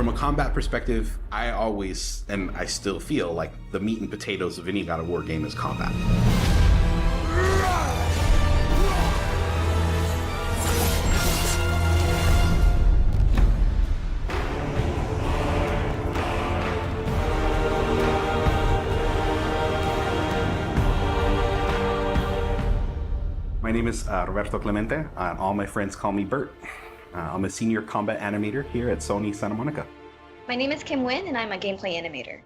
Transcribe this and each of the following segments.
From a combat perspective, I always, and I still feel like the meat and potatoes of any God of War game is combat. My name is Roberto Clemente. All my friends call me Bert. I'm a senior combat animator here at Sony Santa Monica. My name is Kim Wynn, and I'm a gameplay animator.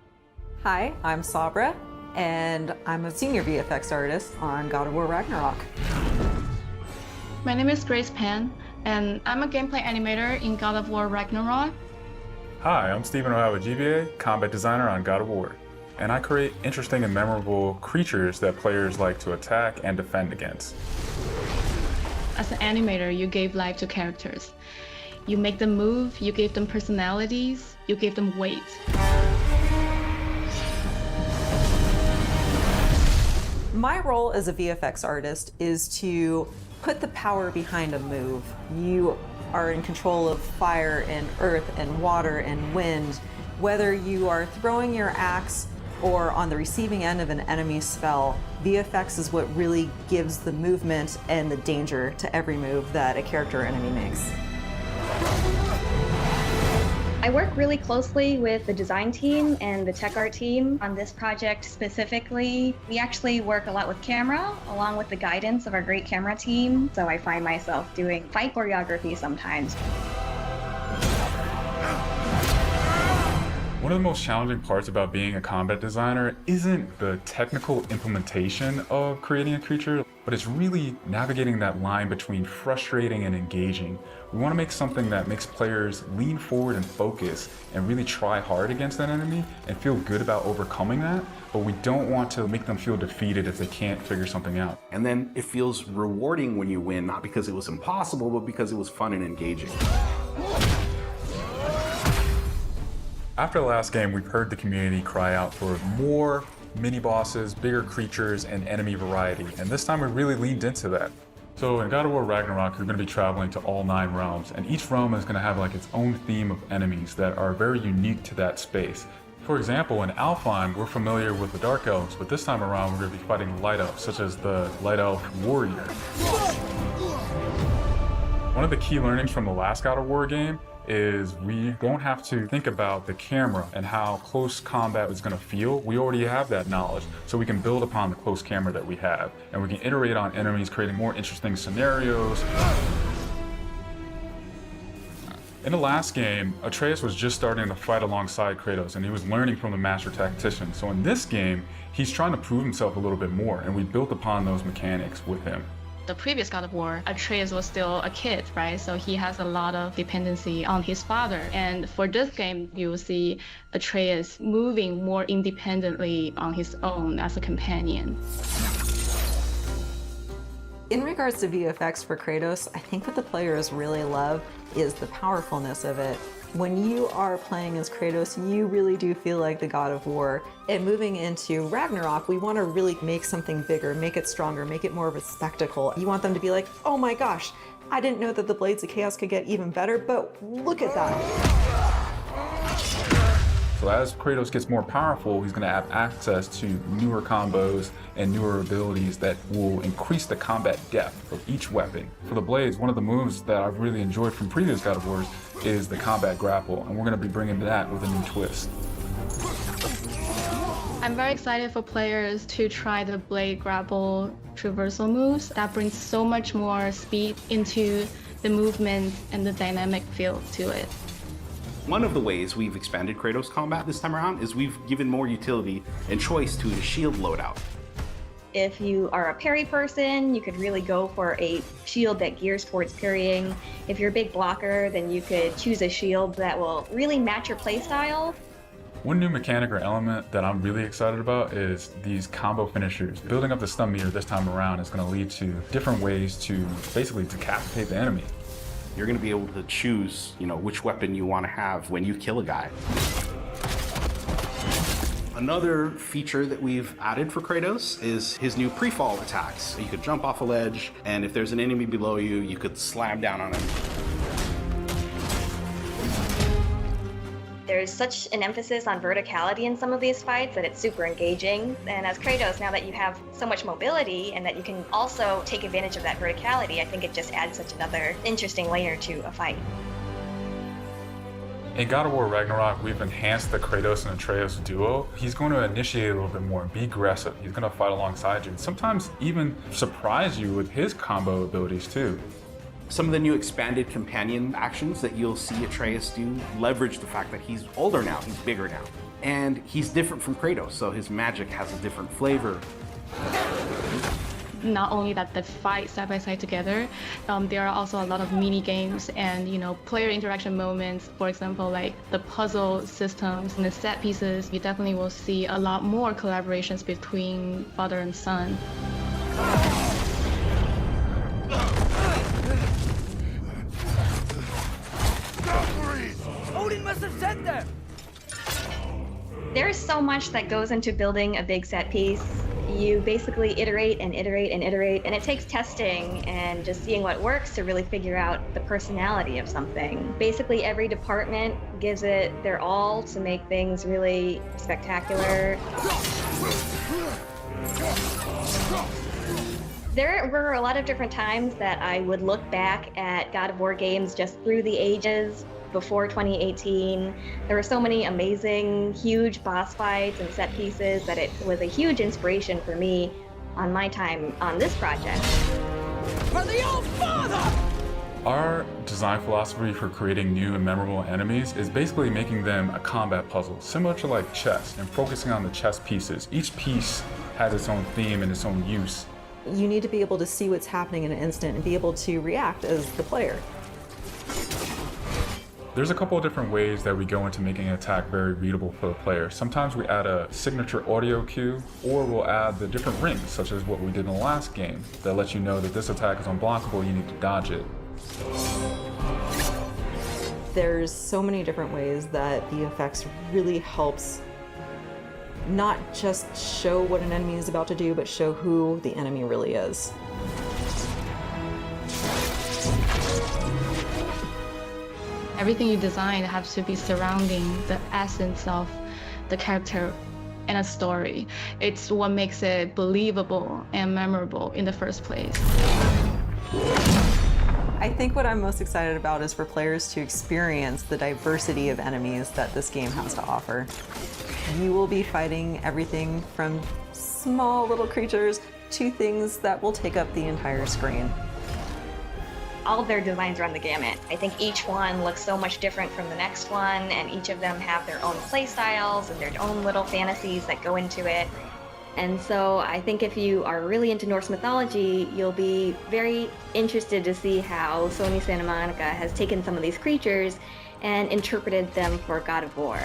Hi, I'm Sabra, and I'm a senior VFX artist on God of War Ragnarok. My name is Grace Pan, and I'm a gameplay animator in God of War Ragnarok. Hi, I'm Stephen O'Hara GBA, combat designer on God of War, and I create interesting and memorable creatures that players like to attack and defend against. As an animator, you gave life to characters. You make them move, you give them personalities, you give them weight. My role as a VFX artist is to put the power behind a move. You are in control of fire and earth and water and wind. Whether you are throwing your axe or on the receiving end of an enemy spell, VFX is what really gives the movement and the danger to every move that a character or enemy makes. I work really closely with the design team and the tech art team on this project specifically. We actually work a lot with camera, along with the guidance of our great camera team, so I find myself doing fight choreography sometimes. One of the most challenging parts about being a combat designer isn't the technical implementation of creating a creature, but it's really navigating that line between frustrating and engaging. We want to make something that makes players lean forward and focus and really try hard against that enemy and feel good about overcoming that, but we don't want to make them feel defeated if they can't figure something out. And then it feels rewarding when you win, not because it was impossible, but because it was fun and engaging. After the last game, we've heard the community cry out for more mini-bosses, bigger creatures, and enemy variety, and this time we really leaned into that. So in God of War Ragnarok, you're going to be traveling to all 9 realms, and each realm is going to have like its own theme of enemies that are very unique to that space. For example, in Alfheim, we're familiar with the Dark Elves, but this time around we're going to be fighting Light Elves, such as the Light Elf Warrior. One of the key learnings from the last God of War game is we don't have to think about the camera and how close combat is going to feel. We already have that knowledge, so we can build upon the close camera that we have, and we can iterate on enemies, creating more interesting scenarios. In the last game, Atreus was just starting to fight alongside Kratos, and he was learning from the master tactician. So in this game, he's trying to prove himself a little bit more, and we built upon those mechanics with him. The previous God of War, Atreus was still a kid, right? So he has a lot of dependency on his father. And for this game, you will see Atreus moving more independently on his own as a companion. In regards to VFX for Kratos, I think what the players really love is the powerfulness of it. When you are playing as Kratos, you really do feel like the God of War. And moving into Ragnarok, we want to really make something bigger, make it stronger, make it more of a spectacle. You want them to be like, oh my gosh, I didn't know that the Blades of Chaos could get even better, but look at that. So as Kratos gets more powerful, he's going to have access to newer combos and newer abilities that will increase the combat depth of each weapon. For the Blades, one of the moves that I've really enjoyed from previous God of Wars is the combat grapple, and we're going to be bringing that with a new twist. I'm very excited for players to try the blade grapple traversal moves. That brings so much more speed into the movement and the dynamic feel to it. One of the ways we've expanded Kratos combat this time around is we've given more utility and choice to the shield loadout. If you are a parry person, you could really go for a shield that gears towards parrying. If you're a big blocker, then you could choose a shield that will really match your playstyle. One new mechanic or element that I'm really excited about is these combo finishers. Building up the stun meter this time around is going to lead to different ways to basically decapitate the enemy. You're going to be able to choose, which weapon you want to have when you kill a guy. Another feature that we've added for Kratos is his new pre-fall attacks. You could jump off a ledge, and if there's an enemy below you, you could slam down on him. There's such an emphasis on verticality in some of these fights that it's super engaging. And as Kratos, now that you have so much mobility and that you can also take advantage of that verticality, I think it just adds such another interesting layer to a fight. In God of War Ragnarok, we've enhanced the Kratos and Atreus duo. He's going to initiate a little bit more, be aggressive. He's going to fight alongside you, and sometimes even surprise you with his combo abilities too. Some of the new expanded companion actions that you'll see Atreus do leverage the fact that he's older now, he's bigger now. And he's different from Kratos, so his magic has a different flavor. Not only that they fight side by side together, there are also a lot of mini games and player interaction moments. For example, like the puzzle systems and the set pieces. You definitely will see a lot more collaborations between father and son. Odin must have sent them! There's so much that goes into building a big set piece. You basically iterate and iterate and iterate, and it takes testing and just seeing what works to really figure out the personality of something. Basically, every department gives it their all to make things really spectacular. There were a lot of different times that I would look back at God of War games just through the ages. Before 2018, there were so many amazing, huge boss fights and set pieces that it was a huge inspiration for me on my time on this project. For the old father! Our design philosophy for creating new and memorable enemies is basically making them a combat puzzle, similar to like chess, and focusing on the chess pieces. Each piece has its own theme and its own use. You need to be able to see what's happening in an instant and be able to react as the player. There's a couple of different ways that we go into making an attack very readable for the player. Sometimes we add a signature audio cue, or we'll add the different rings, such as what we did in the last game, that lets you know that this attack is unblockable, you need to dodge it. There's so many different ways that the effects really helps not just show what an enemy is about to do, but show who the enemy really is. Everything you design has to be surrounding the essence of the character and a story. It's what makes it believable and memorable in the first place. I think what I'm most excited about is for players to experience the diversity of enemies that this game has to offer. You will be fighting everything from small little creatures to things that will take up the entire screen. All of their designs run the gamut. I think each one looks so much different from the next one, and each of them have their own play styles and their own little fantasies that go into it. And so I think if you are really into Norse mythology, you'll be very interested to see how Sony Santa Monica has taken some of these creatures and interpreted them for God of War.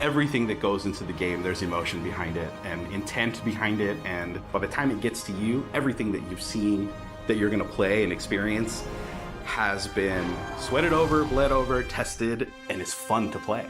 Everything that goes into the game, there's emotion behind it and intent behind it, and by the time it gets to you, everything that you've seen that you're going to play and experience has been sweated over, bled over, tested, and is fun to play.